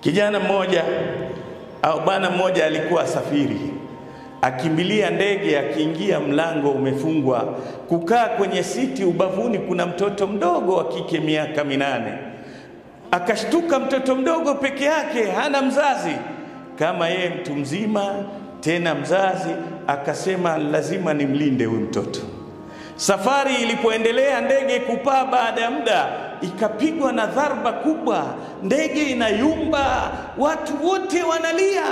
Kijana mmoja au bwana mmoja alikuwa safiri, akimbilia ndege, akiingia mlango umefungwa, kukaa kwenye siti, ubavuni kuna mtoto mdogo wa kike miaka 8. Akashtuka, mtoto mdogo peke yake, hana mzazi kama yeye, mtu mzima tena mzazi. Akasema lazima nimlinde huyu mtoto. Safari ilipoendelea, ndege kupaa, baada ya muda ikapigwa na dharba kubwa, ndege inayumba, watu wote wanalia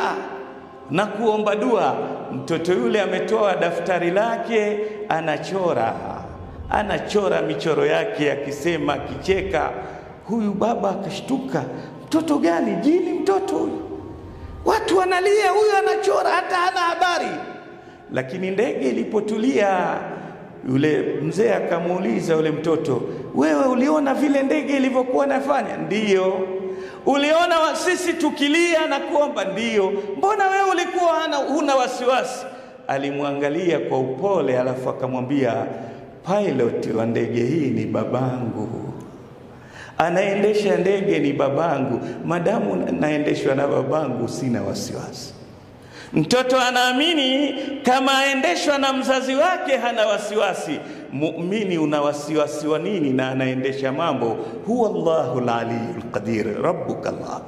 na kuomba dua. Mtoto yule ametoa daftari lake, anachora michoro yake, akisema, akicheka. Huyu baba akashtuka, mtoto gani? Jini mtoto huyu, watu wanalia, huyu anachora, hata hana habari. Lakini ndege ilipotulia, yule mzee akamuuliza yule mtoto, wewe uliona vile ndege ilivyokuwa nafanya? Ndiyo. Uliona sisi tukilia na kuomba? Ndiyo. Mbona wewe ulikuwa huna wasiwasi? Alimwangalia kwa upole, alafu akamwambia, pilot wa ndege hii ni babangu, anaendesha ndege ni babangu, madamu naendeshwa na babangu sina wasiwasi. Mtoto anaamini kama aendeshwa na mzazi wake hana wasiwasi. Muumini una wasiwasi wa nini na anaendesha mambo? Huwa Allahul Aliyyul Qadir, rabbuka Allah.